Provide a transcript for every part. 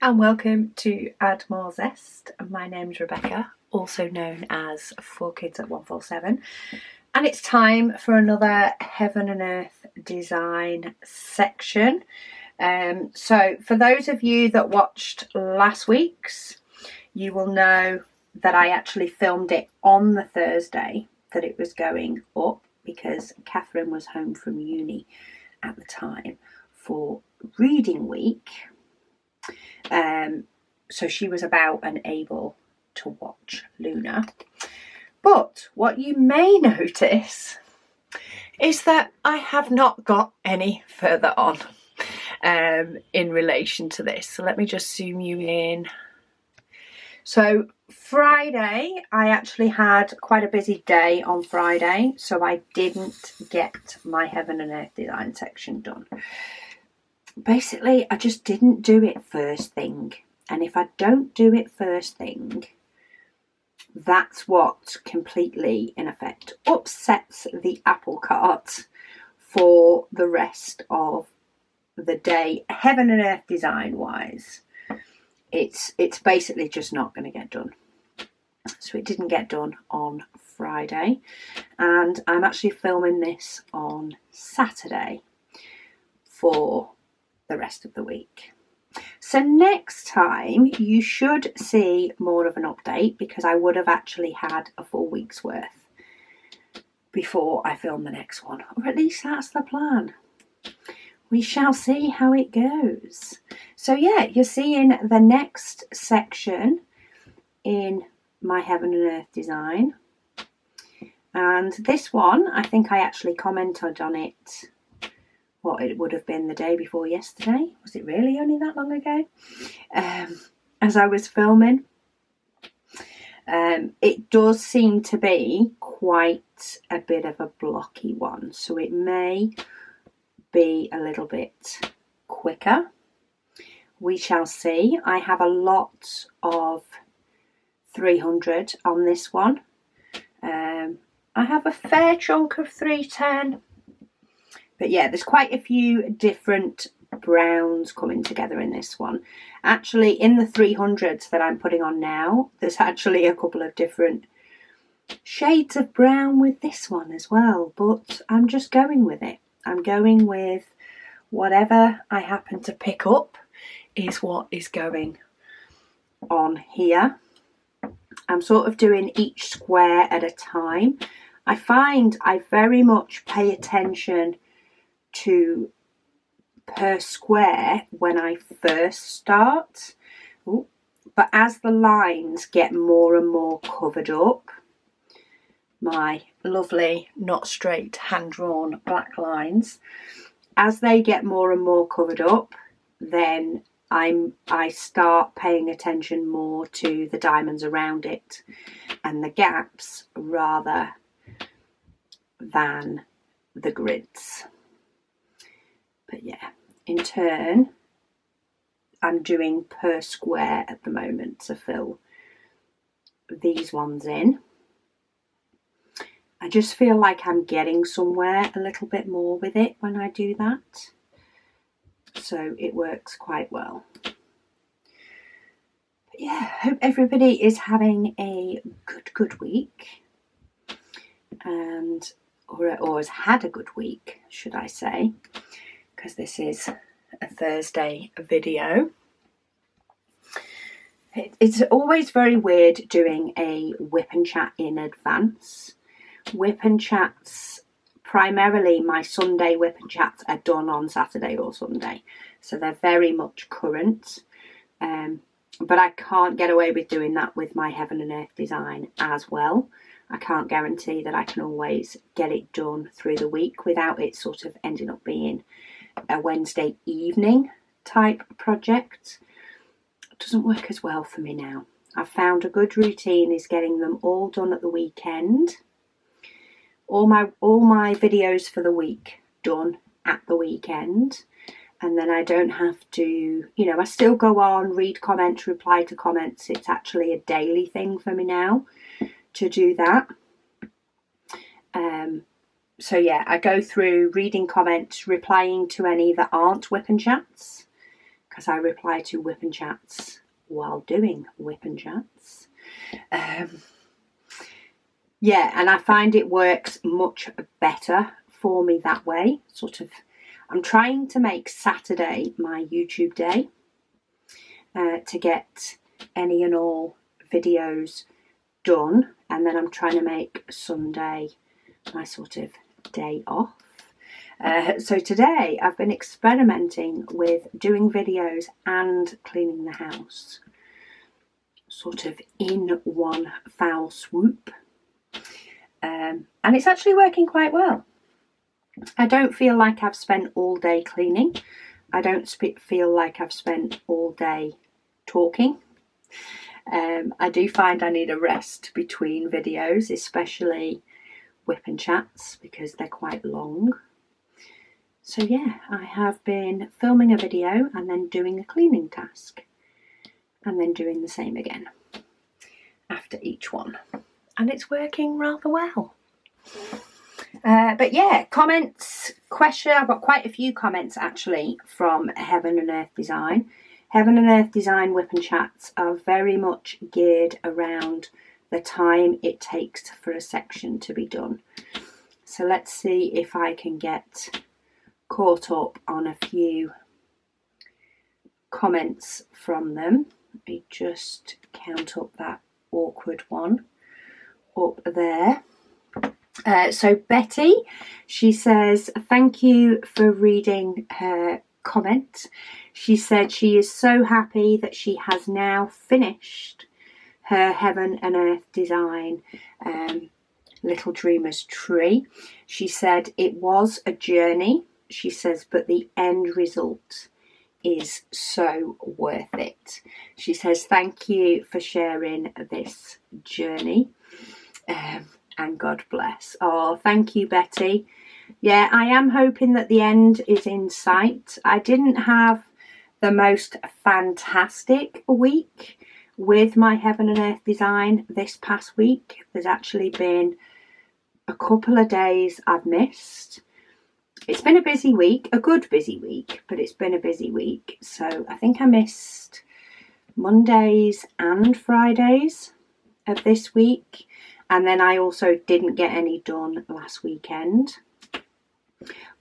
and welcome to Add More Zest. My name's Rebecca, also known as 4Kids at 147, and it's time for another Heaven and Earth design section. So for those of you that watched last week's, you will know that I actually filmed it on the Thursday that it was going up because Catherine was home from uni at the time for reading week. So she was about and able to watch Luna. But what you may notice is that I have not got any further on in relation to this. So let me just zoom you in. So Friday, I actually had quite a busy day on Friday, so I didn't get my Heaven and Earth design section done. Basically, I just didn't do it first thing. And if I don't do it first thing, that's what completely, in effect, upsets the apple cart for the rest of the day, Heaven and Earth design wise. It's basically just not going to get done. So it didn't get done on Friday. And I'm actually filming this on Saturday for the rest of the week. So next time you should see more of an update because I would have actually had a full week's worth before I film the next one, or at least that's the plan. We shall see how it goes. So yeah, you're seeing the next section in my Heaven and Earth design, and this one I think I actually commented on it. What it would have been the day before yesterday. Was it really only that long ago? As I was filming. It does seem to be quite a bit of a blocky one. So it may be a little bit quicker. We shall see. I have a lot of 300 on this one. I have a fair chunk of 310. But yeah, there's quite a few different browns coming together in this one. Actually, in the 300s that I'm putting on now, there's actually a couple of different shades of brown with this one as well. But I'm just going with it. I'm going with whatever I happen to pick up is what is going on here. I'm sort of doing each square at a time. I find I very much pay attention to per square when I first start. Ooh. But as the lines get more and more covered up, my lovely not straight hand-drawn black lines, as they get more and more covered up, then I start paying attention more to the diamonds around it and the gaps rather than the grids. But yeah, in turn, I'm doing per square at the moment to fill these ones in. I just feel like I'm getting somewhere a little bit more with it when I do that. So it works quite well. But yeah, hope everybody is having a good week. Or has had a good week, should I say. Because this is a Thursday video. It's always very weird doing a WIP and chat in advance. WIP and chats, primarily my Sunday WIP and chats are done on Saturday or Sunday. So they're very much current. But I can't get away with doing that with my Heaven and Earth design as well. I can't guarantee that I can always get it done through the week without it sort of ending up being a Wednesday evening type project. It doesn't work as well for me now. I've found a good routine is getting them all done at the weekend. All my videos for the week done at the weekend, and then I don't have to, I still go on, read comments, reply to comments. It's actually a daily thing for me now to do that. So yeah, I go through reading comments, replying to any that aren't WIP and chats, because I reply to WIP Chats while doing WIP Chats. Yeah, and I find it works much better for me that way. Sort of, I'm trying to make Saturday my YouTube day to get any and all videos done, and then I'm trying to make Sunday my sort of day off. So today I've been experimenting with doing videos and cleaning the house, sort of in one foul swoop. And it's actually working quite well. I don't feel like I've spent all day cleaning. I don't feel like I've spent all day talking. I do find I need a rest between videos, especially WIP Chats, because they're quite long. So yeah, I have been filming a video and then doing a cleaning task and then doing the same again after each one. And it's working rather well. But yeah, comments, question. I've got quite a few comments actually from Heaven and Earth Design. Heaven and Earth Design WIP Chats are very much geared around the time it takes for a section to be done. So let's see if I can get caught up on a few comments from them. Let me just count up that awkward one up there. So Betty, she says, thank you for reading her comment. She said she is so happy that she has now finished her Heaven and Earth Design Little Dreamers tree. She said it was a journey, she says, but the end result is so worth it. She says, thank you for sharing this journey. And God bless. Oh, thank you, Betty. Yeah, I am hoping that the end is in sight. I didn't have the most fantastic week with my Heaven and Earth Design this past week. There's actually been a couple of days I've missed. It's been a busy week, a good busy week, but it's been a busy week. So I think I missed Mondays and Fridays of this week. And then I also didn't get any done last weekend.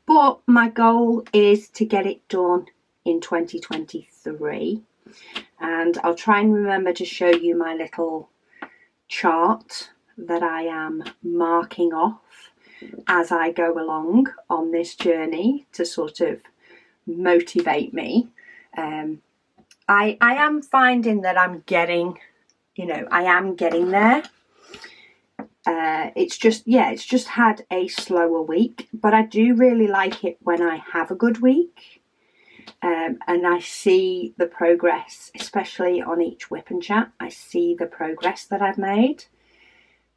But my goal is to get it done in 2023. And I'll try and remember to show you my little chart that I am marking off as I go along on this journey to sort of motivate me. I am finding that I'm getting, I am getting there. It's just had a slower week, but I do really like it when I have a good week, and I see the progress, especially on each WIP Chat. I see the progress that I've made,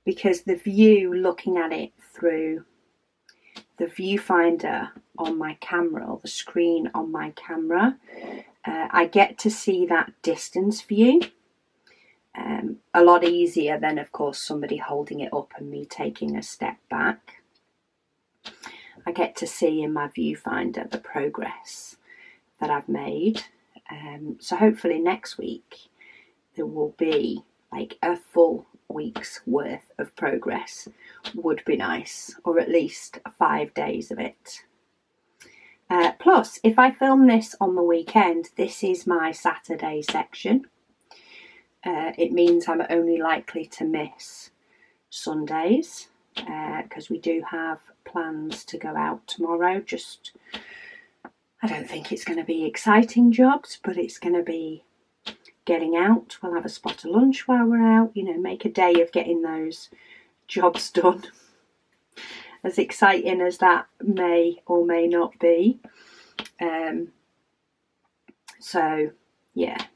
because the view, looking at it through the viewfinder on my camera, or the screen on my camera, I get to see that distance view. A lot easier than, of course, somebody holding it up and me taking a step back. I get to see in my viewfinder the progress that I've made. So hopefully next week there will be like a full week's worth of progress. Would be nice, or at least 5 days of it. Plus, if I film this on the weekend, this is my Saturday section. It means I'm only likely to miss Sundays, because we do have plans to go out tomorrow. I don't think it's going to be exciting jobs, but it's going to be getting out. We'll have a spot of lunch while we're out, make a day of getting those jobs done. As exciting as that may or may not be. So, yeah.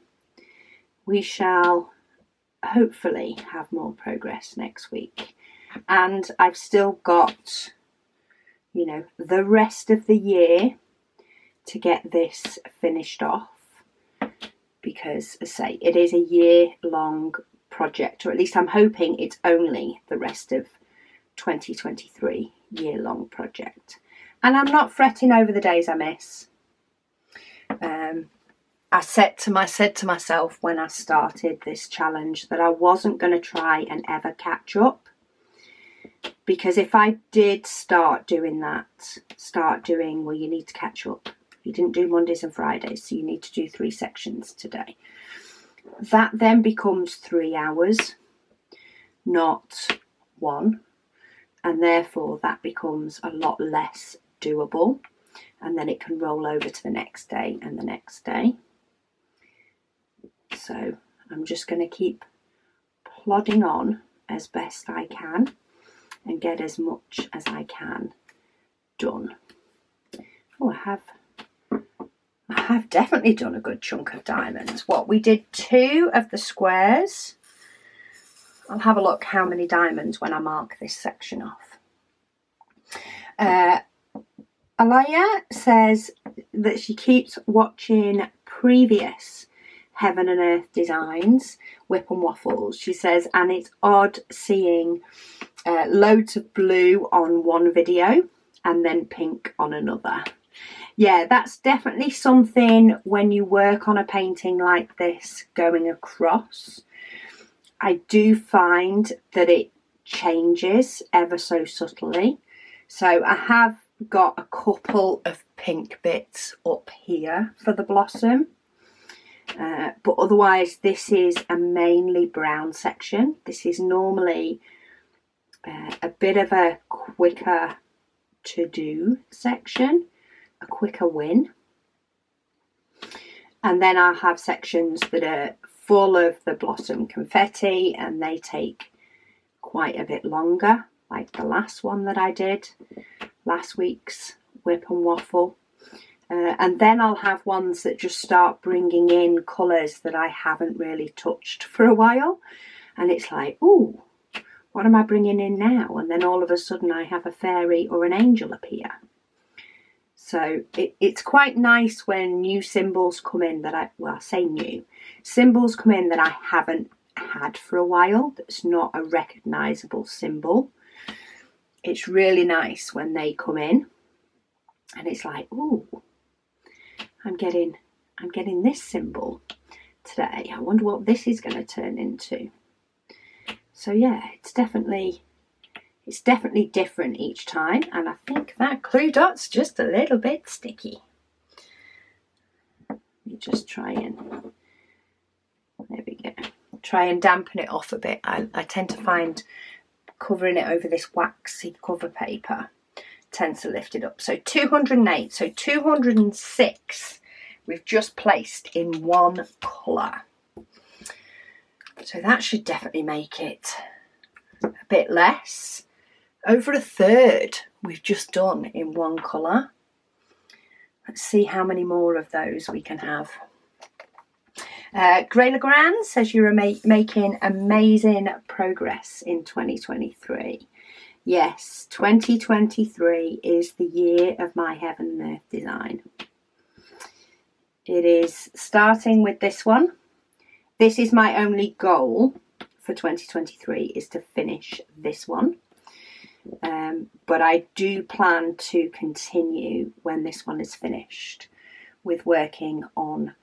We shall hopefully have more progress next week. And I've still got, the rest of the year to get this finished off. Because, as I say, it is a year-long project, or at least I'm hoping it's only the rest of 2023 year-long project. And I'm not fretting over the days I miss. I said to myself when I started this challenge that I wasn't going to try and ever catch up, because if I did start doing, well, you need to catch up. You didn't do Mondays and Fridays, so you need to do 3 sections today. That then becomes 3 hours, not 1, and therefore that becomes a lot less doable, and then it can roll over to the next day and the next day. So I'm just going to keep plodding on as best I can and get as much as I can done. Oh, I have definitely done a good chunk of diamonds. What, we did 2 of the squares. I'll have a look how many diamonds when I mark this section off. Alaya says that she keeps watching previous Heaven and Earth designs, WIP and Waffles. She says, and it's odd seeing loads of blue on one video and then pink on another. Yeah, that's definitely something when you work on a painting like this going across. I do find that it changes ever so subtly. So I have got a couple of pink bits up here for the blossom. But otherwise this is a mainly brown section. This is normally a bit of a quicker to do section, a quicker win. And then I'll have sections that are full of the blossom confetti and they take quite a bit longer, like the last one that I did, last week's WIP and Waffle. And then I'll have ones that just start bringing in colours that I haven't really touched for a while. And it's like, ooh, what am I bringing in now? And then all of a sudden I have a fairy or an angel appear. So it's quite nice when new symbols come in that I say new. Symbols come in that I haven't had for a while, that's not a recognisable symbol. It's really nice when they come in and it's like, ooh, I'm getting this symbol today. I wonder what this is going to turn into. So yeah, it's definitely different each time, and I think that glue dot's just a little bit sticky. Let me just try and, there we go, try and dampen it off a bit. I tend to find covering it over this waxy cover paper tends to lift it up. So 208, so 206 we've just placed in one colour. So that should definitely make it a bit less. Over a third we've just done in one colour. Let's see how many more of those we can have. Grey Legrand says you're making amazing progress in 2023. Yes, 2023 is the year of my Heaven and Earth design. It is starting with this one. This is my only goal for 2023, is to finish this one. But I do plan to continue when this one is finished with working on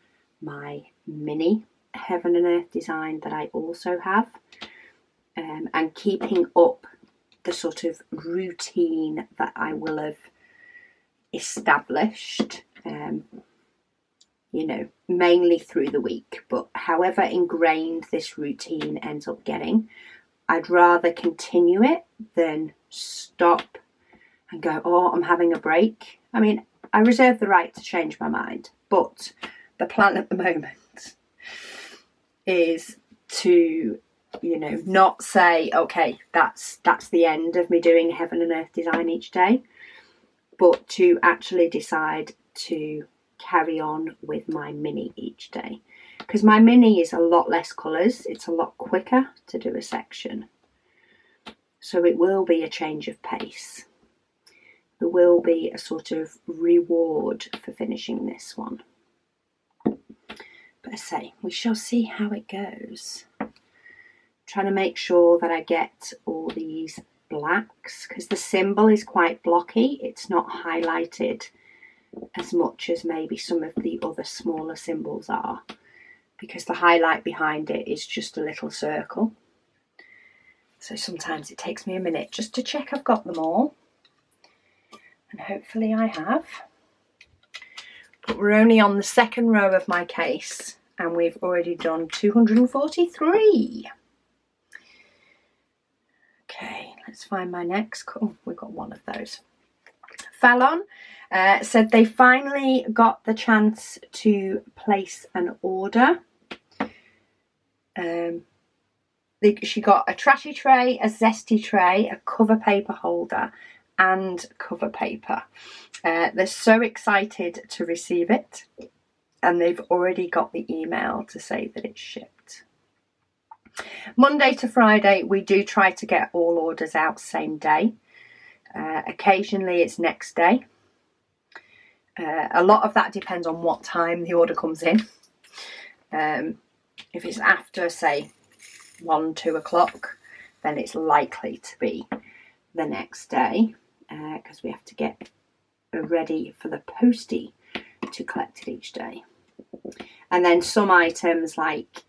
my mini Heaven and Earth design that I also have, and keeping up the sort of routine that I will have established, you know, mainly through the week. But however ingrained this routine ends up getting, I'd rather continue it than stop and go, oh, I'm having a break. I mean, I reserve the right to change my mind, but the plan at the moment is to, you know, not say, okay, that's the end of me doing Heaven and Earth design each day, but to actually decide to carry on with my mini each day, because my mini is a lot less colours, it's a lot quicker to do a section, so it will be a change of pace. There will be a sort of reward for finishing this one. But I say, we shall see how it goes. Trying to make sure that I get all these blacks, because the symbol is quite blocky. It's not highlighted as much as maybe some of the other smaller symbols are, because the highlight behind it is just a little circle. So sometimes it takes me a minute just to check I've got them all, and hopefully I have. But we're only on the second row of my case and we've already done 243. Okay, let's find my next. Oh, we've got one of those. Fallon said they finally got the chance to place an order. She got a trashy tray, a zesty tray, a cover paper holder and cover paper. They're so excited to receive it, and they've already got the email to say that it's shipped. Monday to Friday we do try to get all orders out same day. Occasionally it's next day. A lot of that depends on what time the order comes in. If it's after, say, 1-2 o'clock, then it's likely to be the next day, because we have to get ready for the postie to collect it each day. And then some items like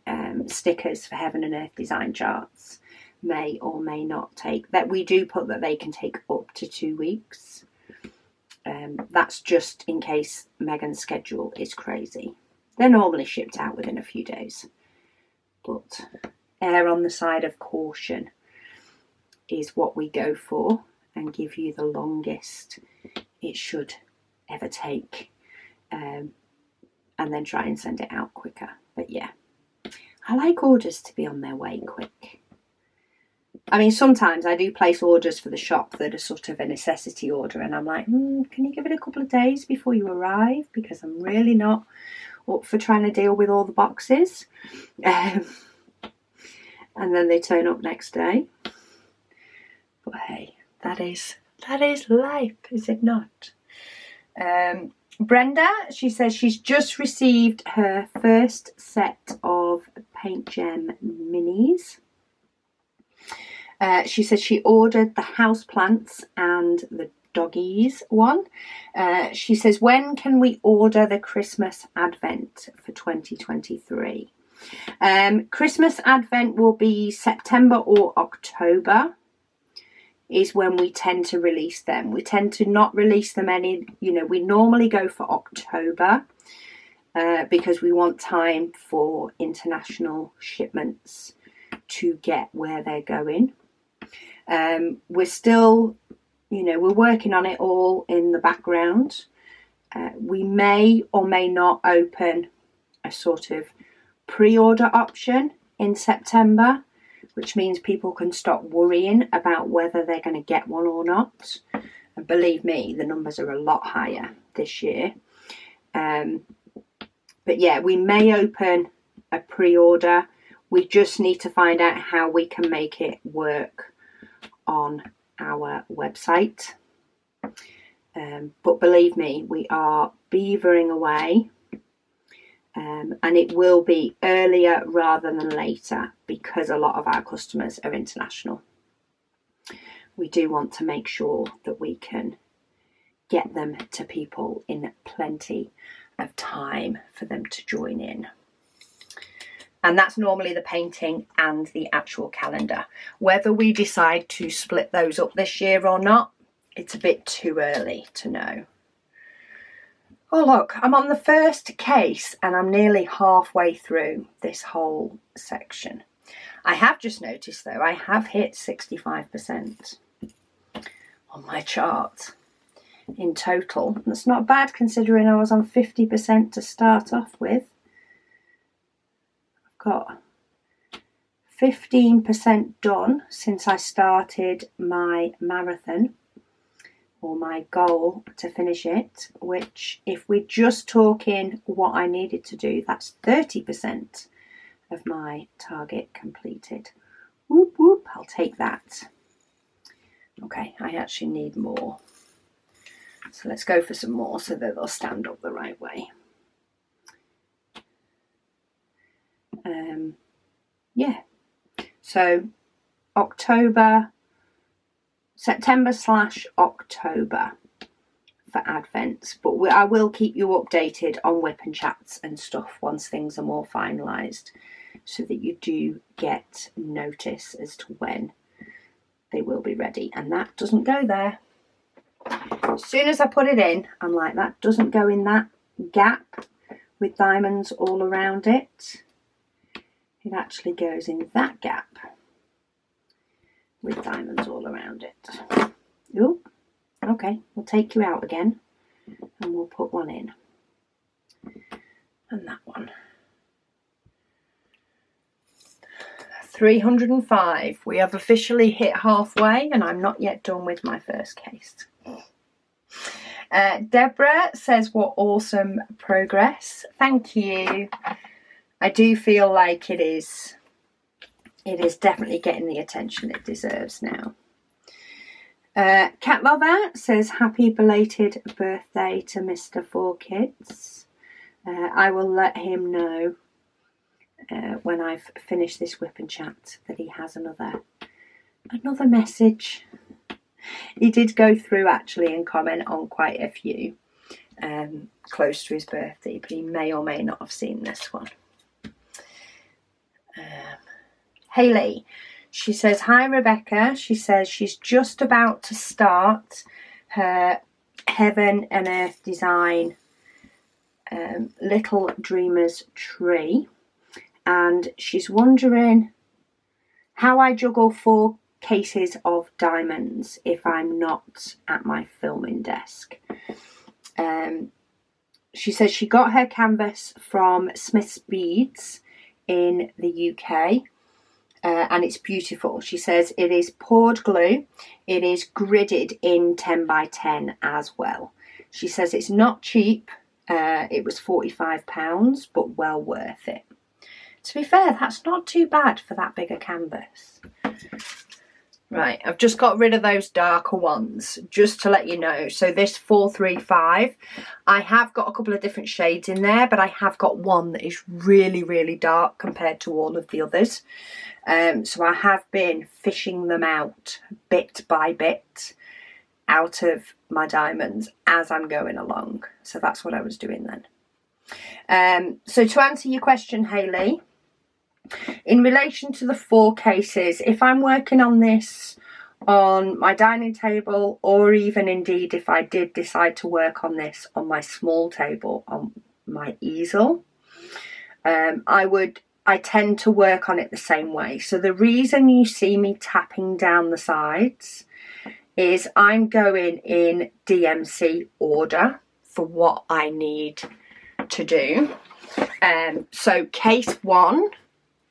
stickers for Heaven and Earth design charts may or may not take, that we do put that they can take up to 2 weeks. That's just in case Megan's schedule is crazy. They're normally shipped out within a few days, but err on the side of caution is what we go for, and give you the longest it should ever take, and then try and send it out quicker. But yeah, I like orders to be on their way quick. I mean, sometimes I do place orders for the shop that are sort of a necessity order, and I'm like, can you give it a couple of days before you arrive, because I'm really not up for trying to deal with all the boxes. And then they turn up next day. But hey, that is life, is it not? Brenda, she says she's just received her first set of Paint Gem minis. She says she ordered the houseplants and the doggies one. She says, when can we order the Christmas Advent for 2023? Christmas Advent will be September or October is when we tend to release them. We tend to not release them we normally go for October because we want time for international shipments to get where they're going. We're still, we're working on it all in the background. We may or may not open a sort of pre-order option in September, which means people can stop worrying about whether they're going to get one or not. And believe me, the numbers are a lot higher this year. But yeah, we may open a pre-order. We just need to find out how we can make it work on our website. But believe me, we are beavering away. And it will be earlier rather than later, because a lot of our customers are international. We do want to make sure that we can get them to people in plenty of time for them to join in. And that's normally the painting and the actual calendar. Whether we decide to split those up this year or not, it's a bit too early to know. Oh look, I'm on the first case and I'm nearly halfway through this whole section. I have just noticed though, I have hit 65% on my chart in total. That's not bad considering I was on 50% to start off with. I've got 15% done since I started my marathon, or my goal to finish it, which if we're just talking what I needed to do, that's 30% of my target completed. Whoop whoop, I'll take that. Okay, I actually need more. So let's go for some more so that they'll stand up the right way. Yeah, so September/October, for Advent, but I will keep you updated on WIP and Chats and stuff once things are more finalised, so that you do get notice as to when they will be ready. And that doesn't go there. As soon as I put it in, I'm like, that doesn't go in that gap with diamonds all around it. It actually goes in that gap with diamonds all around it. Ooh, okay, we'll take you out again and we'll put one in. And that one. 305. We have officially hit halfway and I'm not yet done with my first case. Deborah says, what awesome progress. Thank you. I do feel like it is definitely getting the attention it deserves now. Cat Lover says, happy belated birthday to Mr. Four Kids. I will let him know when I've finished this WIP and Chat that he has another message. He did go through actually and comment on quite a few close to his birthday, but he may or may not have seen this one. Hayley, she says, hi Rebecca. She says she's just about to start her Heaven and Earth design Little Dreamers tree, and she's wondering how I juggle 4 cases of diamonds if I'm not at my filming desk. She says she got her canvas from Smith's Beads in the UK, and it's beautiful. She says it is poured glue. It is gridded in 10 by 10 as well. She says it's not cheap. It was £45, but well worth it. To be fair, that's not too bad for that bigger canvas. Right, I've just got rid of those darker ones, just to let you know. So this 435, I have got a couple of different shades in there, but I have got one that is really, really dark compared to all of the others. So I have been fishing them out bit by bit out of my diamonds as I'm going along. So that's what I was doing then. So to answer your question, Hayley, in relation to the 4 cases, if I'm working on this on my dining table, or even indeed if I did decide to work on this on my small table on my easel, I tend to work on it the same way. So the reason you see me tapping down the sides is I'm going in DMC order for what I need to do. So case 1,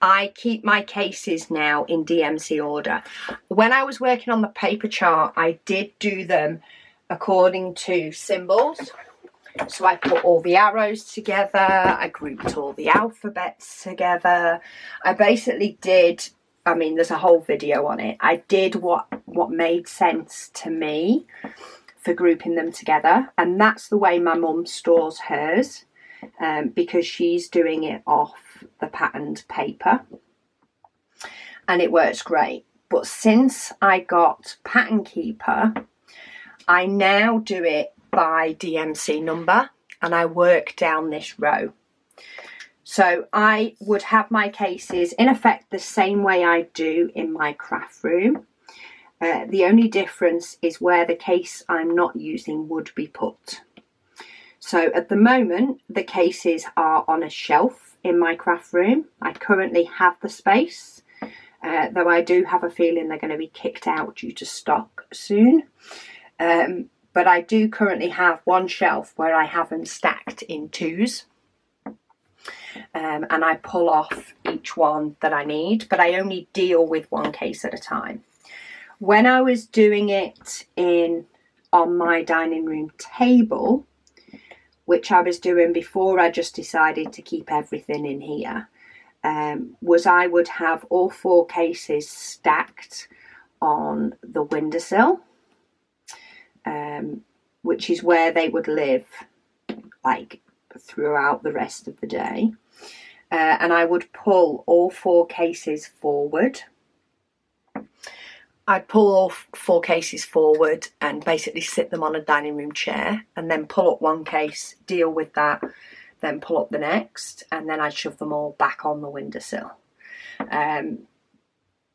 I keep my cases now in DMC order. When I was working on the paper chart, I did do them according to symbols. So I put all the arrows together, I grouped all the alphabets together. I basically did, I mean, there's a whole video on it. I did what made sense to me for grouping them together. And that's the way my mum stores hers, because she's doing it off the patterned paper. And it works great. But since I got Pattern Keeper, I now do it by DMC number, and I work down this row. So I would have my cases in effect the same way I do in my craft room. The only difference is where the case I'm not using would be put. So at the moment, the cases are on a shelf in my craft room. I currently have the space, though I do have a feeling they're going to be kicked out due to stock soon. But I do currently have one shelf where I have them stacked in 2s. And I pull off each one that I need, but I only deal with one case at a time. When I was doing it on my dining room table, which I was doing before I just decided to keep everything in here, was I would have all 4 cases stacked on the windowsill, which is where they would live like throughout the rest of the day. And I would pull all 4 cases forward. I'd pull all 4 cases forward and basically sit them on a dining room chair, and then pull up one case, deal with that, then pull up the next, and then I'd shove them all back on the windowsill.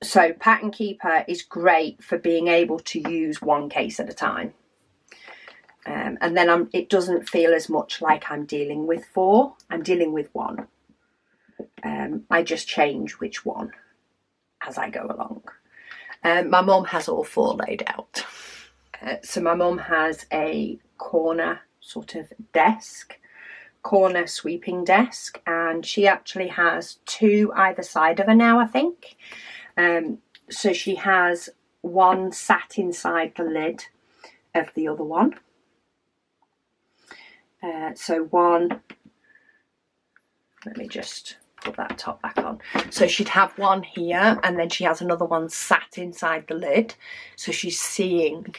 So Pattern Keeper is great for being able to use one case at a time. And then it doesn't feel as much like I'm dealing with 4. I'm dealing with 1. I just change which one as I go along. My mum has all 4 laid out. So my mum has a corner sort of desk, corner sweeping desk, and she actually has 2 either side of her now, I think. So she has one sat inside the lid of the other one. So one, let me just put that top back on. So she'd have one here, and then she has another one sat inside the lid. So she's seeing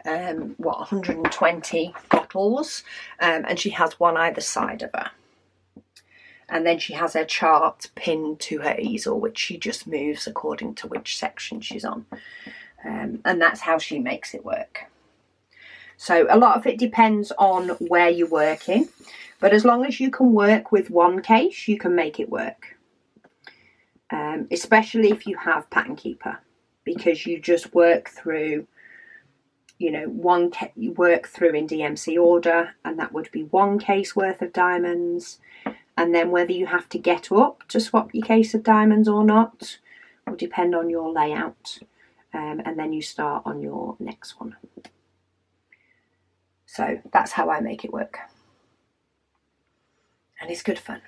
120 bottles, and she has one either side of her. And then she has her chart pinned to her easel, which she just moves according to which section she's on. And that's how she makes it work. So a lot of it depends on where you're working, but as long as you can work with one case, you can make it work. Especially if you have Pattern Keeper, because you just work through, you know, you work through in DMC order, and that would be 1 case worth of diamonds. And then whether you have to get up to swap your case of diamonds or not will depend on your layout. And then you start on your next one. So that's how I make it work. And it's good fun.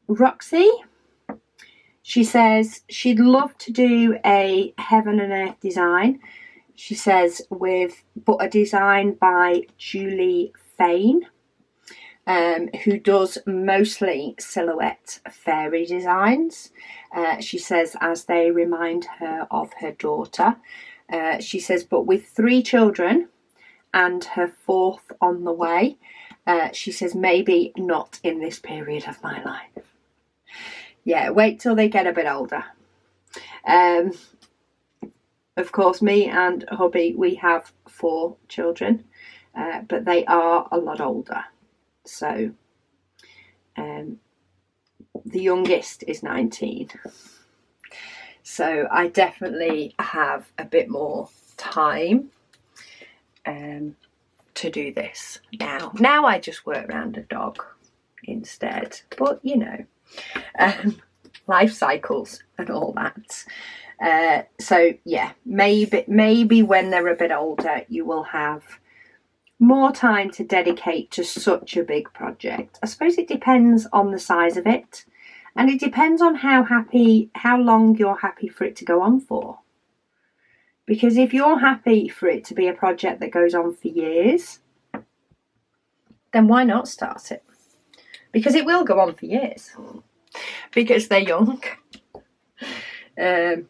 Roxy, she says she'd love to do a Heaven and Earth design. She says but a design by Julie Fain, who does mostly silhouette fairy designs. She says as they remind her of her daughter. She says, but with 3 children and her 4th on the way, she says, maybe not in this period of my life. Yeah, wait till they get a bit older. Of course, me and hubby, we have 4 children, but they are a lot older. So the youngest is 19. So I definitely have a bit more time to do this now. Now I just work around a dog instead. But, you know, life cycles and all that. So, yeah, maybe when they're a bit older, you will have more time to dedicate to such a big project. I suppose it depends on the size of it. And it depends on how long you're happy for it to go on for. Because if you're happy for it to be a project that goes on for years, then why not start it? Because it will go on for years. Because they're young. And,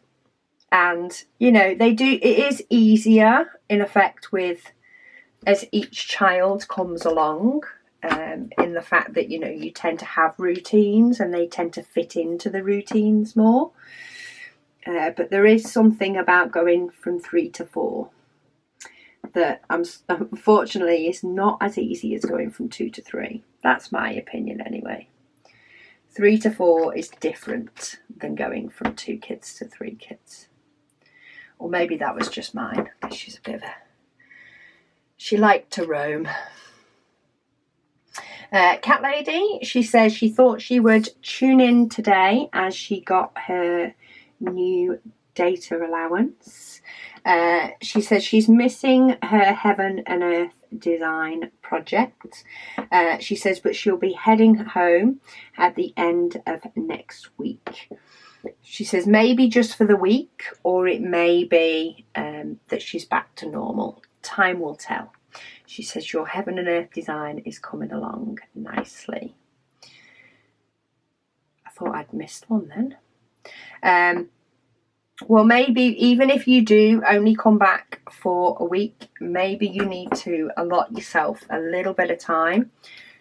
you know, it is easier, in effect, as each child comes along. In the fact that, you know, you tend to have routines and they tend to fit into the routines more. But there is something about going from 3 to 4 that unfortunately is not as easy as going from 2 to 3. That's my opinion anyway. 3 to 4 is different than going from 2 kids to 3 kids. Or maybe that was just mine, because she's a bit of she liked to roam. Cat Lady, she says she thought she would tune in today as she got her new data allowance. She says she's missing her Heaven and Earth design project. She says, but she'll be heading home at the end of next week. She says maybe just for the week, or it may be that she's back to normal. Time will tell. She says your Heaven and Earth design is coming along nicely. I thought I'd missed one then. Well, maybe even if you do only come back for a week, maybe you need to allot yourself a little bit of time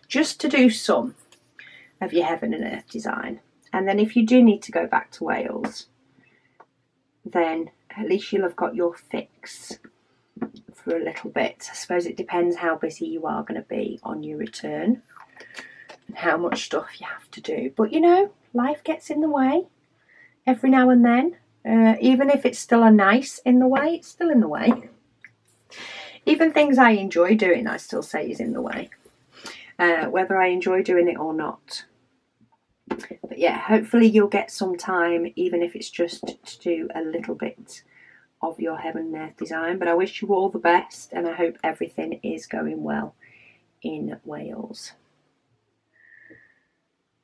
just to do some of your Heaven and Earth design. And then if you do need to go back to Wales, then at least you'll have got your fix for a little bit. I suppose it depends how busy you are going to be on your return and how much stuff you have to do. But you know, life gets in the way every now and then. Even if it's still a nice in the way, it's still in the way. Even things I enjoy doing, I still say is in the way, whether I enjoy doing it or not. But yeah, hopefully you'll get some time, even if it's just to do a little bit of your heaven and earth design. But I wish you all the best, and I hope everything is going well in Wales.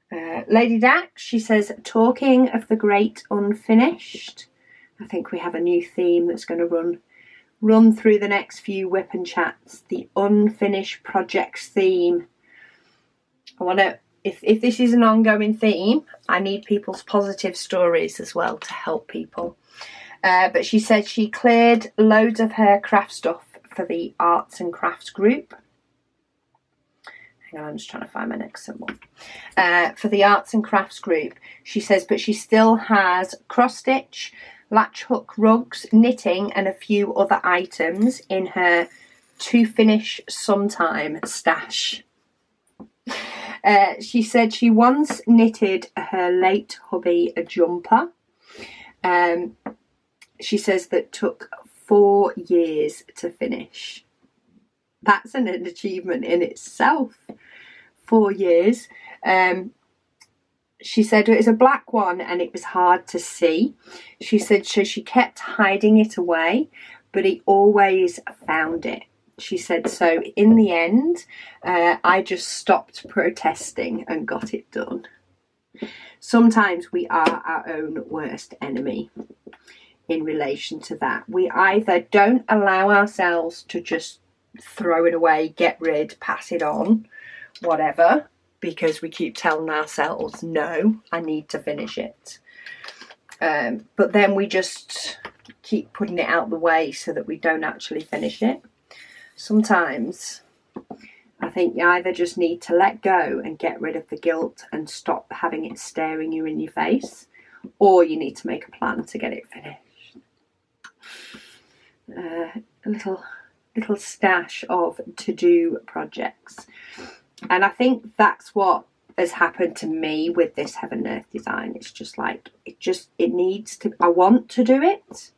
Lady Dax, she says, talking of the great unfinished. I think we have a new theme that's going to run through the next few WIP and Chats. The unfinished projects theme. I want to, if this is an ongoing theme, I need people's positive stories as well to help people. But she said she cleared loads of her craft stuff for the arts and crafts group. Hang on, I'm just trying to find my next symbol. For the arts and crafts group, she says, but she still has cross stitch, latch hook rugs, knitting, and a few other items in her to finish sometime stash. She said she once knitted her late hubby a jumper. She says that took 4 years to finish. That's an achievement in itself. 4 years. She said it was a black one and it was hard to see. She said so she kept hiding it away, but he always found it. She said so in the end, I just stopped protesting and got it done. Sometimes we are our own worst enemy in relation to that. We either don't allow ourselves to just throw it away, get rid, pass it on, whatever, because we keep telling ourselves, no, I need to finish it. But then we just keep putting it out the way so that we don't actually finish it. Sometimes I think you either just need to let go and get rid of the guilt and stop having it staring you in your face, or you need to make a plan to get it finished. A little stash of to-do projects. And I think that's what has happened to me with this heaven and earth design. It's just like, it needs to, I want to do it.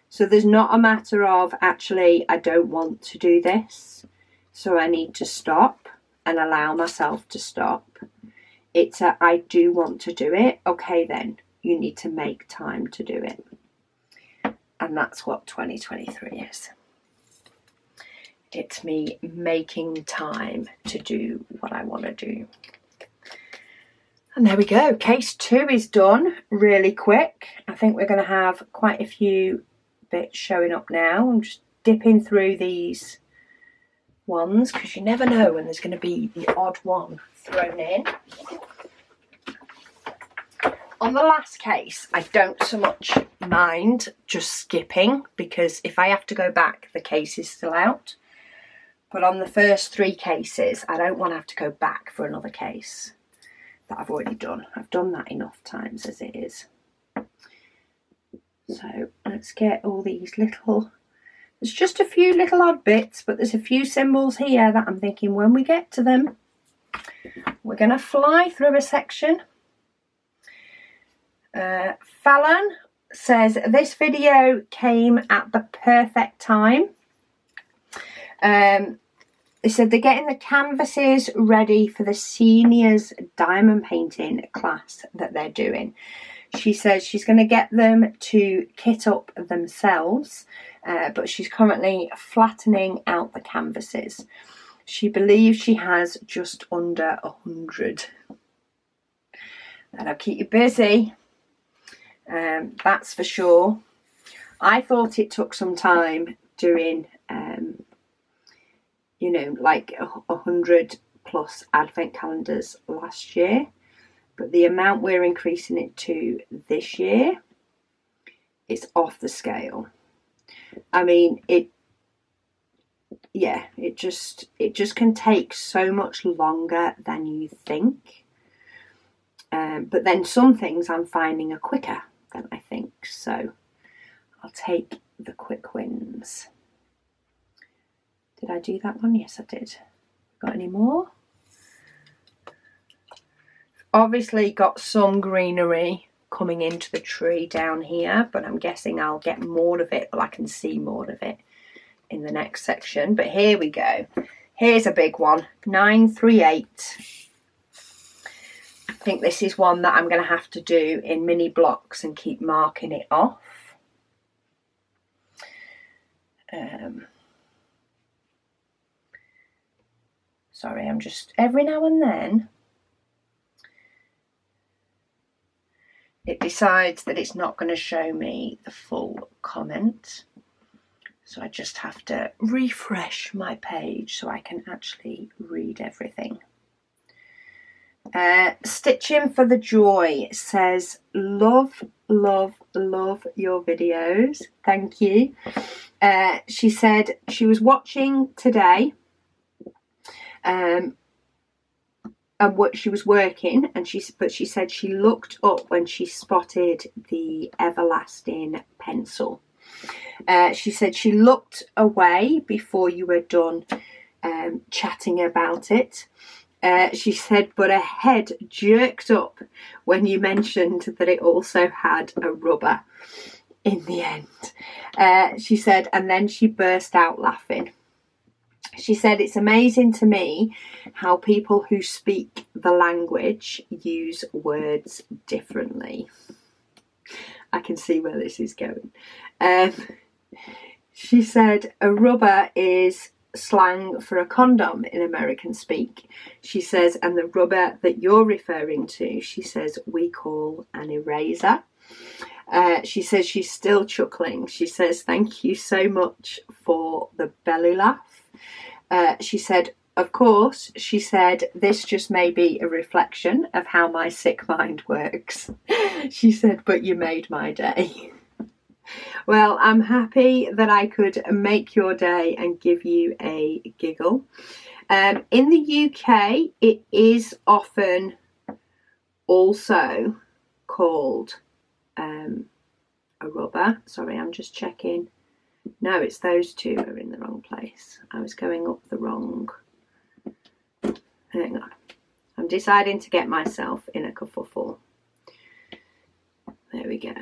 So there's not a matter of, actually, I don't want to do this, so I need to stop and allow myself to stop. It's a, I do want to do it. Okay, then you need to make time to do it. And that's what 2023 is. It's me making time to do what I want to do. And there we go. Case 2 is done really quick. I think we're going to have quite a few bits showing up now. I'm just dipping through these ones because you never know when there's going to be the odd one thrown in. On the last case, I don't so much mind just skipping, because if I have to go back, the case is still out. But on the first 3 cases, I don't want to have to go back for another case that I've already done. I've done that enough times as it is. So let's get all these little, there's just a few little odd bits, but there's a few symbols here that I'm thinking when we get to them, we're going to fly through a section. Fallon says, this video came at the perfect time. They said they're getting the canvases ready for the seniors diamond painting class that they're doing. She says she's going to get them to kit up themselves, but she's currently flattening out the canvases. She believes she has just under 100. That'll keep you busy. That's for sure. I thought it took some time doing, you know, like 100 plus advent calendars last year, but the amount we're increasing it to this year is off the scale. I mean, it just can take so much longer than you think. But then some things I'm finding are quicker than I think. So I'll take the quick wins. Did I do that one? Yes, I did. Got any more? Obviously got some greenery coming into the tree down here, but I'm guessing I'll get more of it, well, I can see more of it in the next section. But here we go. Here's a big one, 938. I think this is one that I'm going to have to do in mini blocks and keep marking it off. Sorry, I'm just, every now and then it decides that it's not going to show me the full comment. So I just have to refresh my page so I can actually read everything. Stitching for the Joy says, love, love, love your videos. Thank you. She said she was watching today and what she was working, and she said she looked up when she spotted the everlasting pencil. She said she looked away before you were done chatting about it. She said, but her head jerked up when you mentioned that it also had a rubber in the end. She said, and then she burst out laughing. She said, it's amazing to me how people who speak the language use words differently. I can see where this is going. She said, a rubber is slang for a condom in American speak. She says, and the rubber that you're referring to, she says, we call an eraser. She says she's still chuckling. She says, thank you so much for the belly laugh. She said, of course, she said, this just may be a reflection of how my sick mind works. She said, but you made my day. Well, I'm happy that I could make your day and give you a giggle. In the UK, it is often also called a rubber. Sorry, I'm just checking. No, it's those two are in the wrong place. I was going up the wrong. Hang on. I'm deciding to get myself in a kerfuffle. There we go.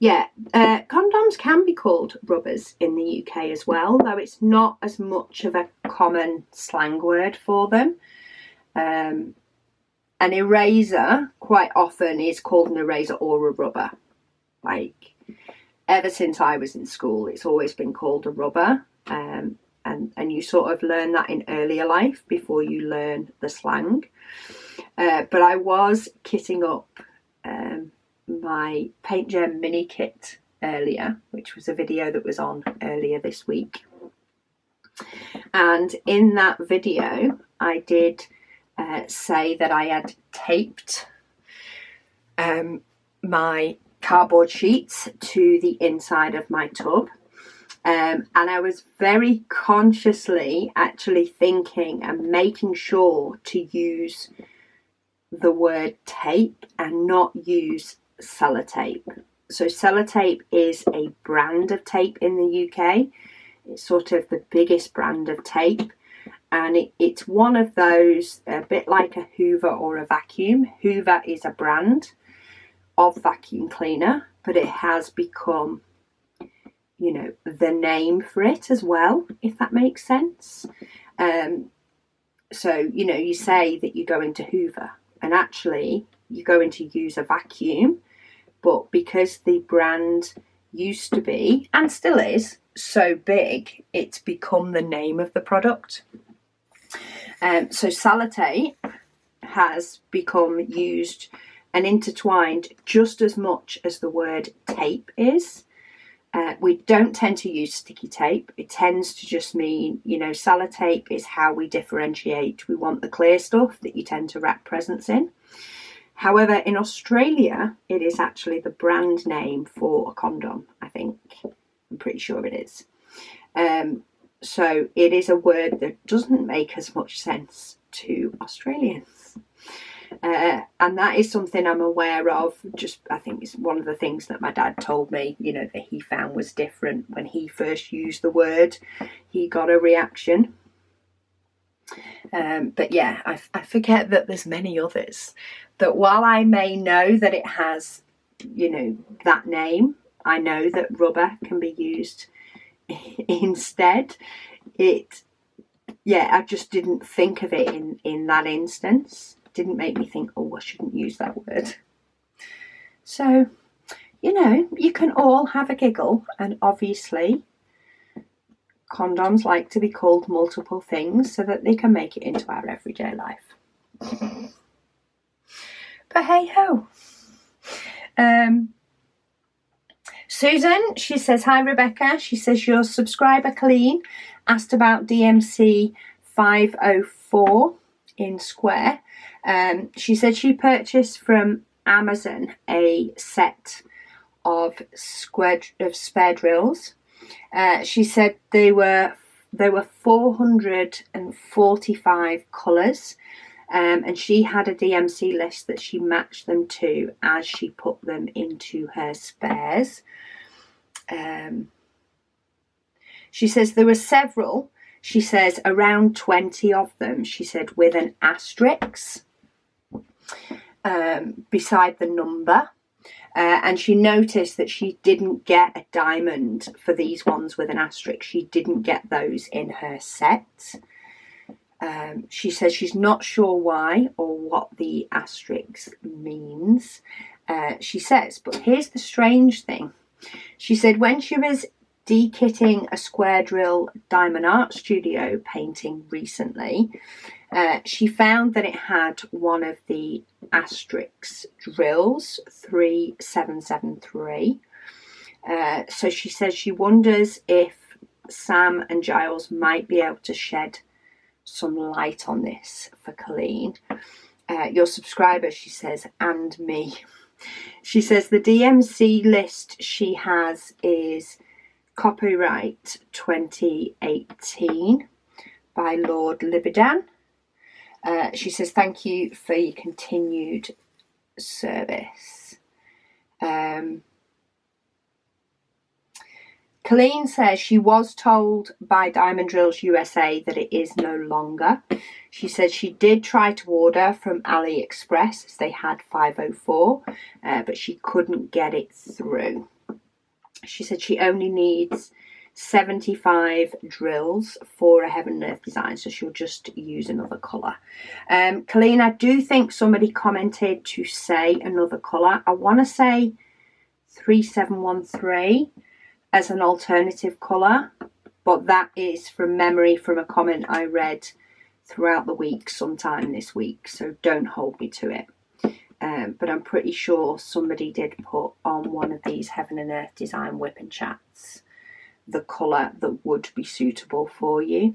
Condoms can be called rubbers in the UK as well, though it's not as much of a common slang word for them. An eraser quite often is called an eraser or a rubber. Like, ever since I was in school, it's always been called a rubber. And you sort of learn that in earlier life before you learn the slang. But I was kitting up my Paint Gem mini kit earlier, which was a video that was on earlier this week. And in that video, I did say that I had taped my cardboard sheets to the inside of my tub. And I was very consciously actually thinking and making sure to use the word tape and not use sellotape. So sellotape is a brand of tape in the UK. It's sort of the biggest brand of tape, and it's one of those, a bit like a Hoover or a vacuum. Hoover is a brand of vacuum cleaner, but it has become, you know, the name for it as well, if that makes sense. So, you know, you say that you're going to Hoover, and actually you're going to use a vacuum, but because the brand used to be, and still is, so big, it's become the name of the product. So sellotape has become used and intertwined just as much as the word tape is. We don't tend to use sticky tape. It tends to just mean, you know, sellotape is how we differentiate. We want the clear stuff that you tend to wrap presents in. However, in Australia, it is actually the brand name for a condom, I think. I'm pretty sure it is. So it is a word that doesn't make as much sense to Australians. And that is something I'm aware of. Just, I think it's one of the things that my dad told me, you know, that he found was different when he first used the word. He got a reaction. But yeah, I forget that there's many others. That while I may know that it has, you know, that name, I know that rubber can be used instead. I just didn't think of it in that instance. It didn't make me think, oh, I shouldn't use that word. So, you know, you can all have a giggle, and obviously condoms like to be called multiple things so that they can make it into our everyday life. But hey ho. Susan, she says, hi Rebecca. She says, your subscriber Colleen asked about DMC 504 in Square. She said she purchased from Amazon a set of spare drills. She said there were 445 colours, and she had a DMC list that she matched them to as she put them into her spares. She says there were several. She says around 20 of them, she said, with an asterisk beside the number. And she noticed that she didn't get a diamond for these ones with an asterisk. She didn't get those in her set. She says she's not sure why or what the asterisk means. She says, but here's the strange thing. She said when she was dekitting a square drill diamond art studio painting recently, she found that it had one of the asterisk drills, 3773. So she says she wonders if Sam and Giles might be able to shed some light on this for Colleen. Your subscriber, she says, and me. She says the DMC list she has is copyright 2018 by Lord Libidan. She says, thank you for your continued service. Colleen says she was told by Diamond Drills USA that it is no longer. She said she did try to order from AliExpress as they had 504, but she couldn't get it through. She said she only needs 75 drills for a heaven and earth design, so she'll just use another colour. Colleen, I do think somebody commented to say another colour. I want to say 3713 as an alternative colour, but that is from memory from a comment I read throughout the week sometime this week, so don't hold me to it. But I'm pretty sure somebody did put on one of these Heaven and Earth Design WIP Chats the colour that would be suitable for you.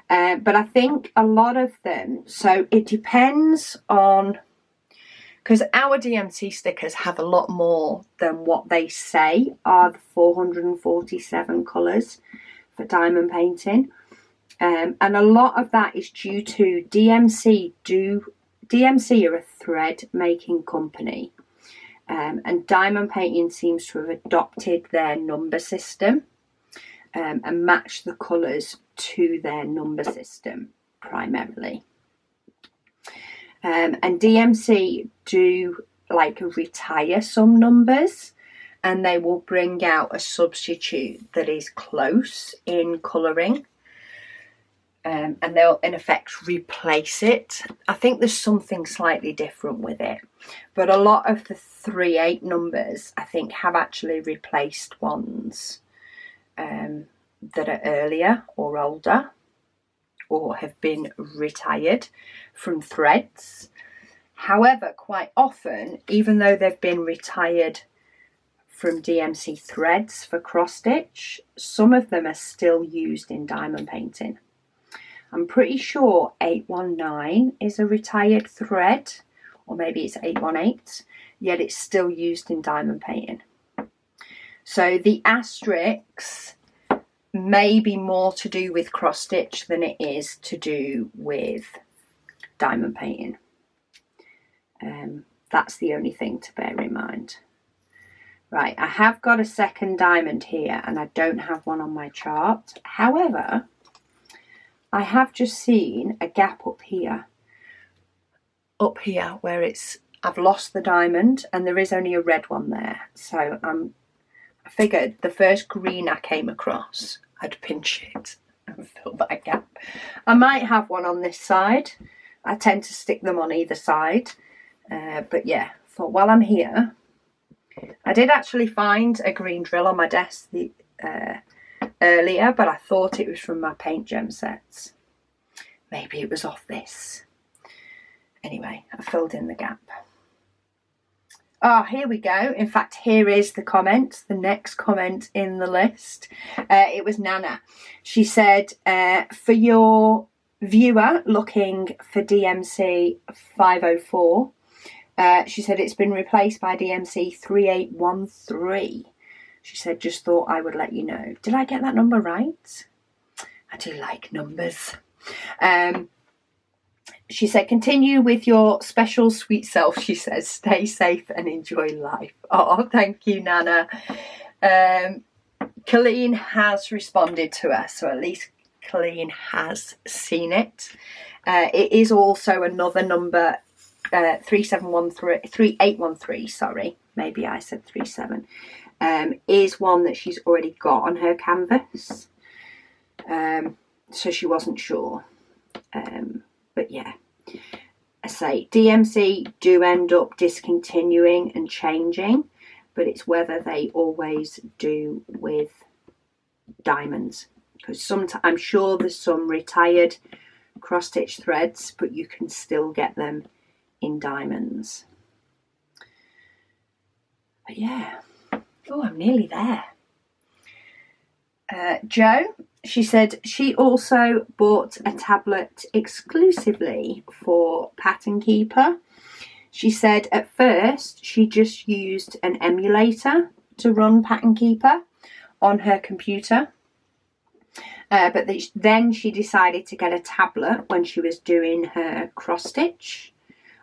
But I think a lot of them, so it depends on, because our DMC stickers have a lot more than what they say are the 447 colours for diamond painting. And a lot of that is due to DMC are a thread making company, and diamond painting seems to have adopted their number system and matched the colours to their number system primarily. And DMC do like retire some numbers, and they will bring out a substitute that is close in colouring. And they'll in effect replace it. I think there's something slightly different with it, but a lot of the 3/8 numbers I think have actually replaced ones that are earlier or older or have been retired from threads. However, quite often, even though they've been retired from DMC threads for cross stitch, some of them are still used in diamond painting. I'm pretty sure 819 is a retired thread, or maybe it's 818, yet it's still used in diamond painting. So the asterisks may be more to do with cross stitch than it is to do with diamond painting. That's the only thing to bear in mind. Right, I have got a second diamond here and I don't have one on my chart. However, I have just seen a gap up here where I've lost the diamond and there is only a red one there. So I figured the first green I came across, I'd pinch it and fill that gap. I might have one on this side. I tend to stick them on either side. But yeah, thought while I'm here, I did actually find a green drill on my desk earlier, but I thought it was from my paint gem sets. Maybe it was off this. Anyway, I filled in the gap. Here we go. In fact, here is the comment, the next comment in the list. It was Nana. She said, for your viewer looking for DMC 504, she said it's been replaced by DMC 3813. She said, just thought I would let you know. Did I get that number right? I do like numbers. She said, continue with your special sweet self. She says, stay safe and enjoy life. Oh, thank you, Nana. Colleen has responded to us, so at least Colleen has seen it. It is also another number, 3813, sorry. Maybe I said 37. Is one that she's already got on her canvas. So she wasn't sure. But yeah, I say DMC do end up discontinuing and changing, but it's whether they always do with diamonds. Because I'm sure there's some retired cross-stitch threads, but you can still get them in diamonds. But yeah, oh, I'm nearly there. Jo, she said she also bought a tablet exclusively for Pattern Keeper. She said at first she just used an emulator to run Pattern Keeper on her computer. But then she decided to get a tablet when she was doing her cross stitch.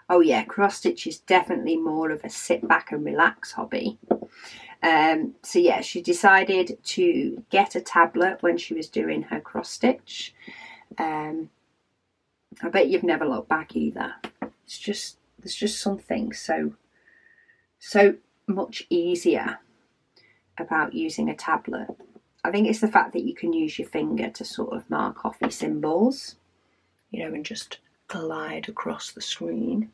Oh yeah, cross stitch is definitely more of a sit back and relax hobby. So yeah, she decided to get a tablet when she was doing her cross stitch. I bet you've never looked back either. There's just something so much easier about using a tablet. I think it's the fact that you can use your finger to sort of mark off your symbols, you know, and just glide across the screen.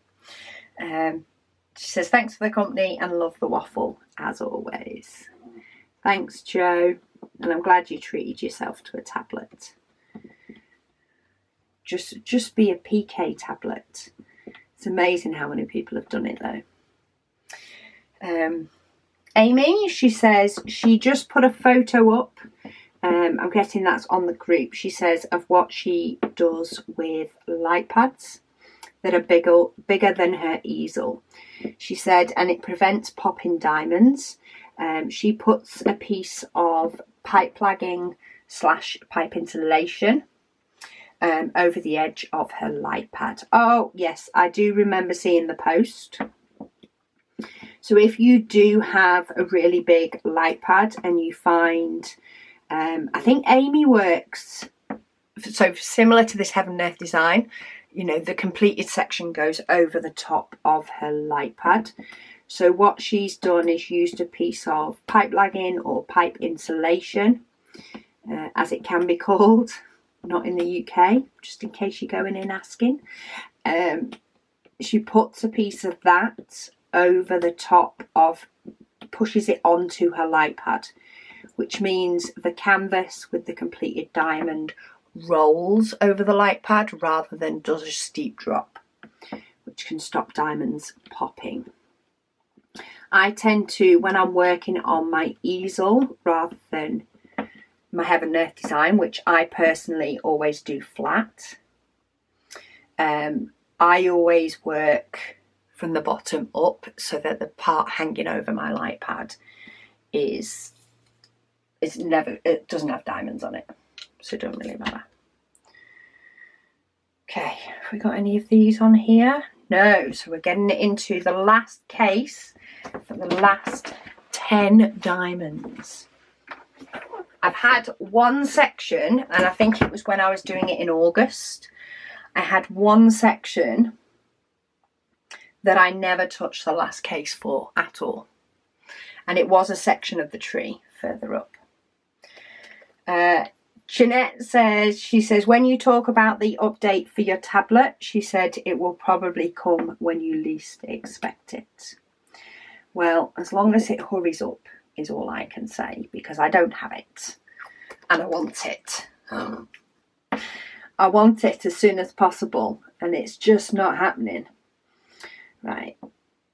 She says, thanks for the company and love the waffle, as always. Thanks, Jo. And I'm glad you treated yourself to a tablet. Just be a PK tablet. It's amazing how many people have done it, though. Amy, she says she just put a photo up. I'm guessing that's on the group. She says of what she does with light pads that are bigger than her easel. She said, and it prevents popping diamonds. She puts a piece of pipe flagging / pipe insulation over the edge of her light pad. Oh yes, I do remember seeing the post. So if you do have a really big light pad and you find, I think Amy works, so similar to this Heaven and Earth design, you know, the completed section goes over the top of her light pad. So what she's done is used a piece of pipe lagging or pipe insulation, as it can be called, not in the UK, just in case you're going in asking. She puts a piece of that over the top of, pushes it onto her light pad, which means the canvas with the completed diamond rolls over the light pad rather than does a steep drop, which can stop diamonds popping. I tend to, when I'm working on my easel rather than my Heaven and Earth design, which I personally always do flat, I always work from the bottom up so that the part hanging over my light pad it doesn't have diamonds on it, so it don't really matter. Okay, have we got any of these on here? No, so we're getting it into the last case for the last 10 diamonds. I've had one section, and I think it was when I was doing it in August, I had one section that I never touched the last case for at all. And it was a section of the tree further up. Jeanette says, she says, when you talk about the update for your tablet, she said it will probably come when you least expect it. Well, as long as it hurries up is all I can say, because I don't have it and I want it. I want it as soon as possible, and it's just not happening. Right,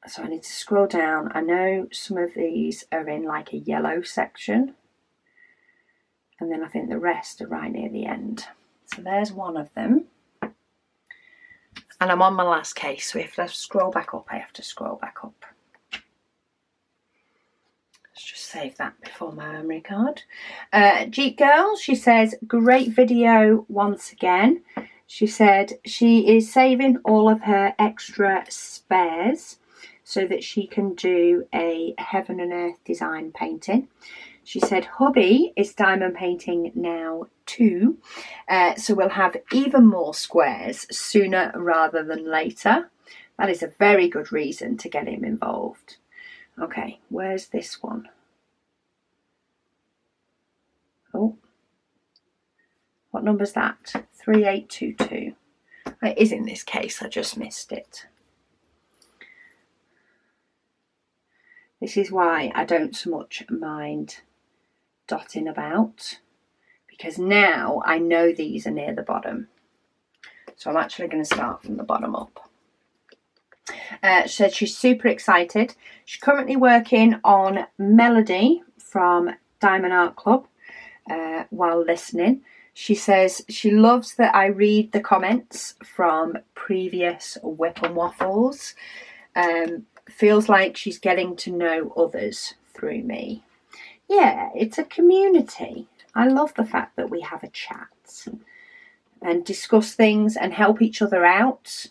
so I need to scroll down. I know some of these are in like a yellow section, and then I think the rest are right near the end. So there's one of them. And I'm on my last case, so if I scroll back up, I have to scroll back up. Let's just save that before my memory card. Jeep Girl, she says, great video once again. She said she is saving all of her extra spares so that she can do a heaven and earth design painting. She said hubby is diamond painting now too, so we'll have even more squares sooner rather than later. That is a very good reason to get him involved. Okay, where's this one? Oh, what number's that? 3822. It is in this case, I just missed it. This is why I don't so much mind dotting about, because now I know these are near the bottom. So I'm actually going to start from the bottom up. She said she's super excited. She's currently working on Melody from Diamond Art Club while listening. She says she loves that I read the comments from previous WIP and Waffles. Feels like she's getting to know others through me. Yeah, it's a community. I love the fact that we have a chat and discuss things and help each other out.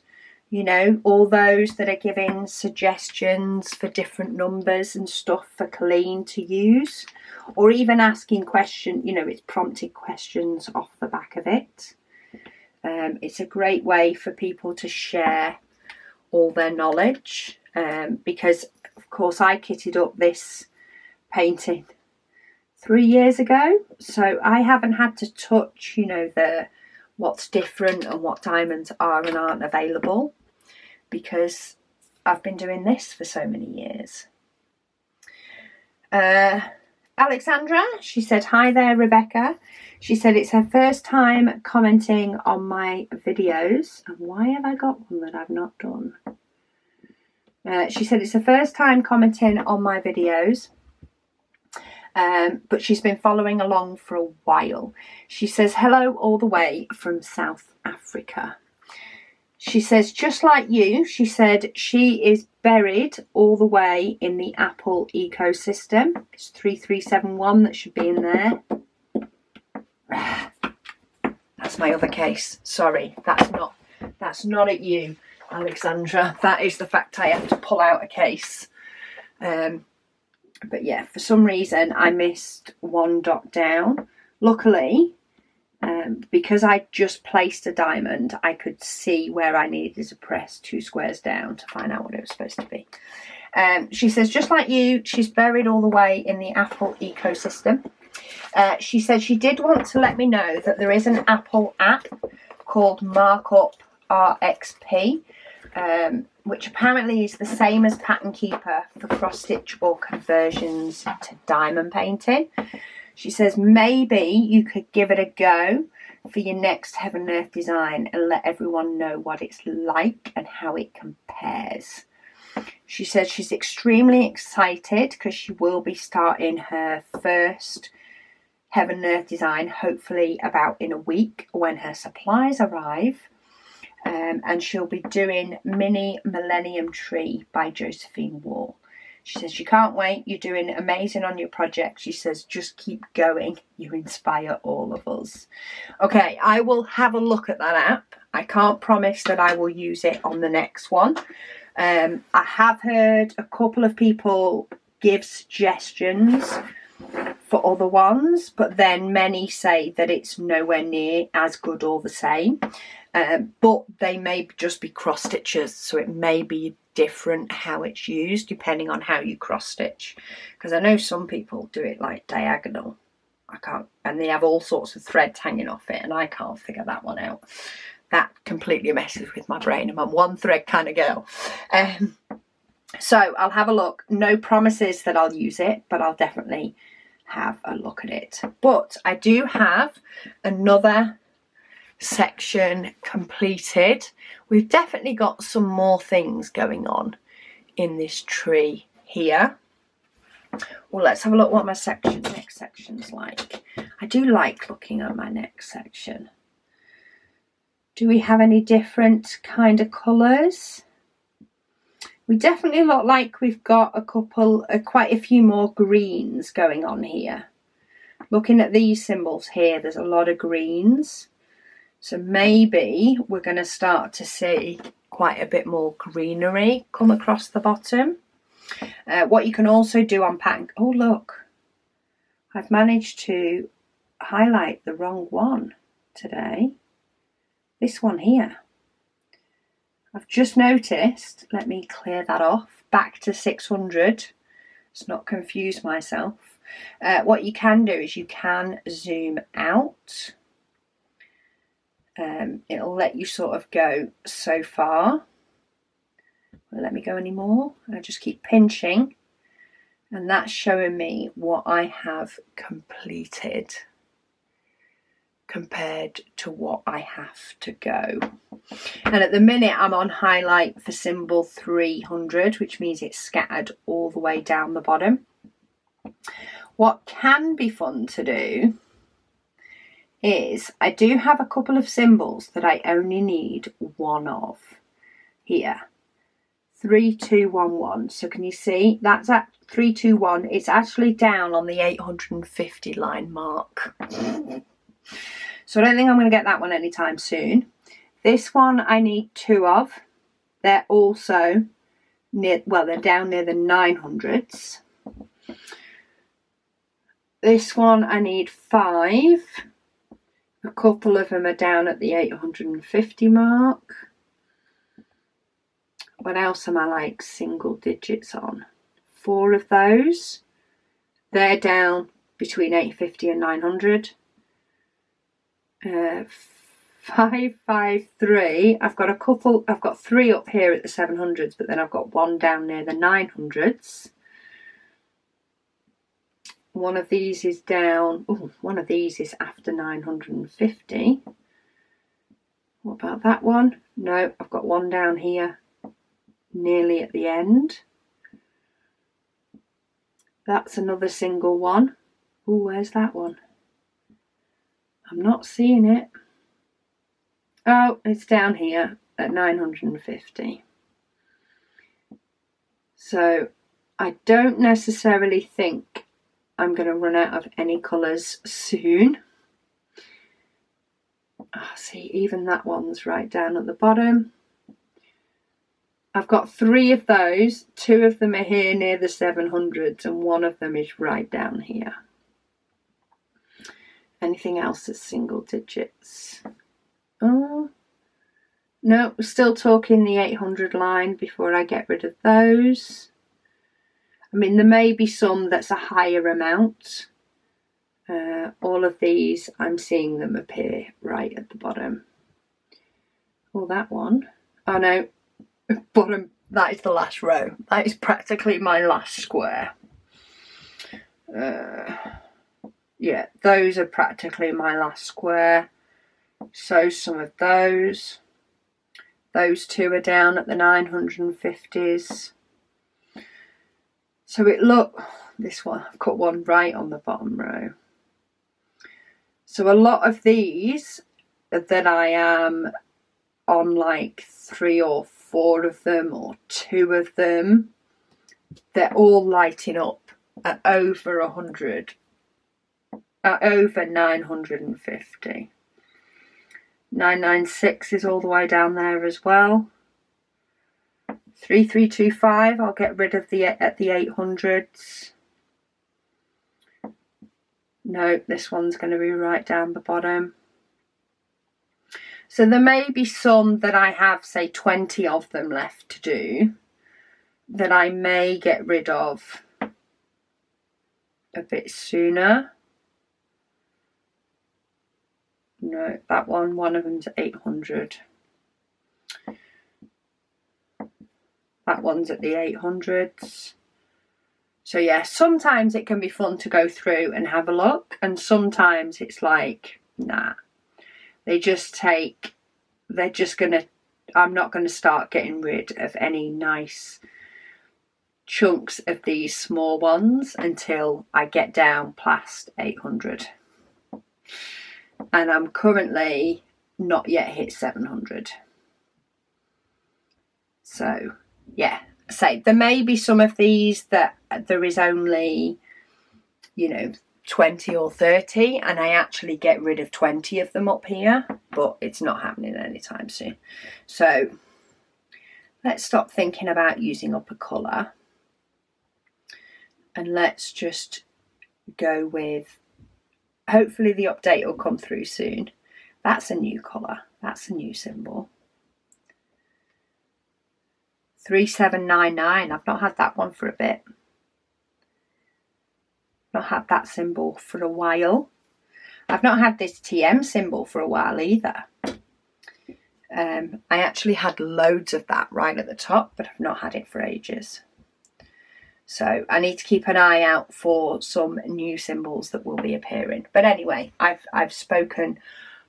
You know, all those that are giving suggestions for different numbers and stuff for Colleen to use, or even asking questions, you know, it's prompted questions off the back of it. It's a great way for people to share all their knowledge, because of course I kitted up this painting 3 years ago, so I haven't had to touch, you know, what's different and what diamonds are and aren't available, because I've been doing this for so many years. Alexandra, she said, hi there, Rebecca. She said it's her first time commenting on my videos. And why have I got one that I've not done? She said it's her first time commenting on my videos. But she's been following along for a while. She says, hello all the way from South Africa. She says, just like you, she said she is buried all the way in the Apple ecosystem. It's 3371 that should be in there. That's my other case. Sorry, that's not at you, Alexandra. That is the fact I have to pull out a case. But yeah, for some reason I missed one dot down. Luckily, because I just placed a diamond, I could see where I needed to press 2 squares down to find out what it was supposed to be. She says, just like you, she's buried all the way in the Apple ecosystem. She said she did want to let me know that there is an Apple app called Markup RXP, which apparently is the same as Pattern Keeper for cross-stitch or conversions to diamond painting. She says maybe you could give it a go for your next Heaven and Earth design and let everyone know what it's like and how it compares. She says she's extremely excited because she will be starting her first Heaven and Earth design, hopefully about in a week when her supplies arrive. And she'll be doing Mini Millennium Tree by Josephine Wall. She says, she can't wait. You're doing amazing on your project. She says, just keep going. You inspire all of us. Okay, I will have a look at that app I can't promise that I will use it on the next one. I have heard a couple of people give suggestions for other ones, but then many say that it's nowhere near as good or the same. But they may just be cross stitches, so it may be different how it's used depending on how you cross stitch, because I know some people do it like diagonal. I can't, and they have all sorts of threads hanging off it, and I can't figure that one out. That completely messes with my brain. I'm a one thread kind of girl. So I'll have a look. No promises that I'll use it, but I'll definitely have a look at it. But I do have another section completed. We've definitely got some more things going on in this tree here. Well, let's have a look what my next section's like. I do like looking at my next section. Do we have any different kind of colours? We definitely look like we've got quite a few more greens going on here. Looking at these symbols here, there's a lot of greens. So maybe we're going to start to see quite a bit more greenery come across the bottom. What you can also do on pattern... Oh, look. I've managed to highlight the wrong one today. This one here. I've just noticed, let me clear that off, back to 600. Let's not confuse myself. What you can do is you can zoom out. It'll let you sort of go so far. Won't let me go any more. I just keep pinching, and that's showing me what I have completed compared to what I have to go. And at the minute I'm on highlight for symbol 300, which means it's scattered all the way down the bottom. What can be fun to do is I do have a couple of symbols that I only need one of here. 3, 2, 1, 1. So can you see that's at 3, 2, 1. It's actually down on the 850 line mark. So I don't think I'm going to get that one anytime soon. This one I need 2 of. They're also near, well, they're down near the 900s. This one I need 5. A couple of them are down at the 850 mark. What else am I like single digits on? 4 of those. They're down between 850 and 900. 5, 5, 3. I've got 3 up here at the 700s, but then I've got 1 down near the 900s. One of these is down. Oh, one of these is after 950. What about that one? No, I've got 1 down here, nearly at the end. That's another single one. Oh, where's that one? I'm not seeing it. Oh, it's down here at 950. So I don't necessarily think I'm going to run out of any colours soon. Oh, see, even that one's right down at the bottom. I've got 3 of those. 2 of them are here near the 700s and 1 of them is right down here. Anything else that's single digits? Oh, no, we're still talking the 800 line before I get rid of those. I mean, there may be some that's a higher amount. All of these, I'm seeing them appear right at the bottom. Oh, that one. Oh no, bottom, that is the last row. That is practically my last square. Yeah, those are practically my last square. So some of those. Those 2 are down at the 950s. So this one, I've got 1 right on the bottom row. So a lot of these that I am on like 3 or 4 of them or 2 of them, they're all lighting up at over 100, at over 950. 996 is all the way down there as well. 3325, I'll get rid of at the 800s. No, this one's going to be right down the bottom. So there may be some that I have, say, 20 of them left to do, that I may get rid of a bit sooner. No, that one of them's 800. That one's at the 800s. So yeah, sometimes it can be fun to go through and have a look, and sometimes it's like, nah. I'm not gonna start getting rid of any nice chunks of these small ones until I get down past 800. And I'm currently not yet hit 700. So yeah, say there may be some of these that there is only, 20 or 30, and I actually get rid of 20 of them up here, but it's not happening anytime soon. So let's stop thinking about using up a colour, and let's just go with, hopefully the update will come through soon. That's a new colour, that's a new symbol. 3799, I've not had that one for a bit. Not had that symbol for a while. I've not had this TM symbol for a while either. I actually had loads of that right at the top, but I've not had it for ages. So I need to keep an eye out for some new symbols that will be appearing. But anyway, I've spoken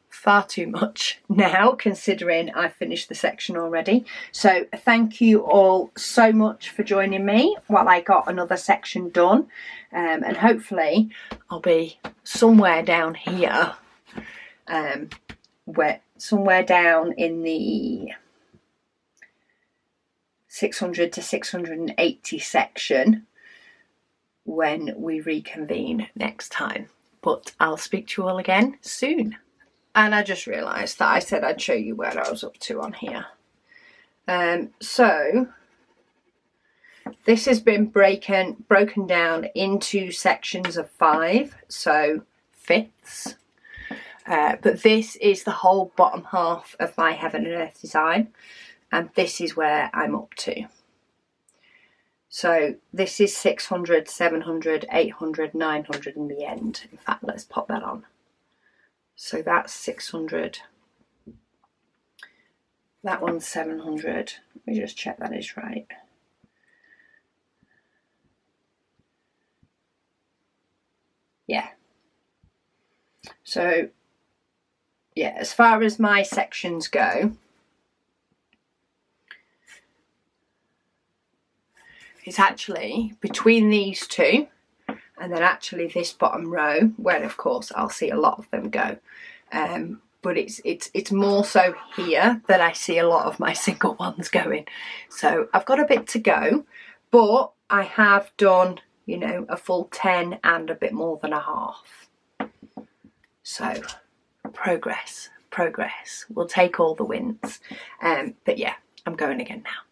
far too much now, considering I've finished the section already. So thank you all so much for joining me while I got another section done, and hopefully I'll be somewhere down here, somewhere down in the 600 to 680 section when we reconvene next time. But I'll speak to you all again soon. And I just realised that I said I'd show you where I was up to on here. So this has been broken down into sections of 5, so fifths. But this is the whole bottom half of my Heaven and Earth design, and this is where I'm up to. So this is 600, 700, 800, 900 in the end. In fact, let's pop that on. So that's 600. That one's 700. Let me just check that is right. Yeah. So, yeah, as far as my sections go, it's actually between these two, and then actually this bottom row, where of course I'll see a lot of them go. But it's more so here that I see a lot of my single ones going. So I've got a bit to go, but I have done, a full 10 and a bit more than a half. So progress. We'll take all the wins. But yeah, I'm going again now.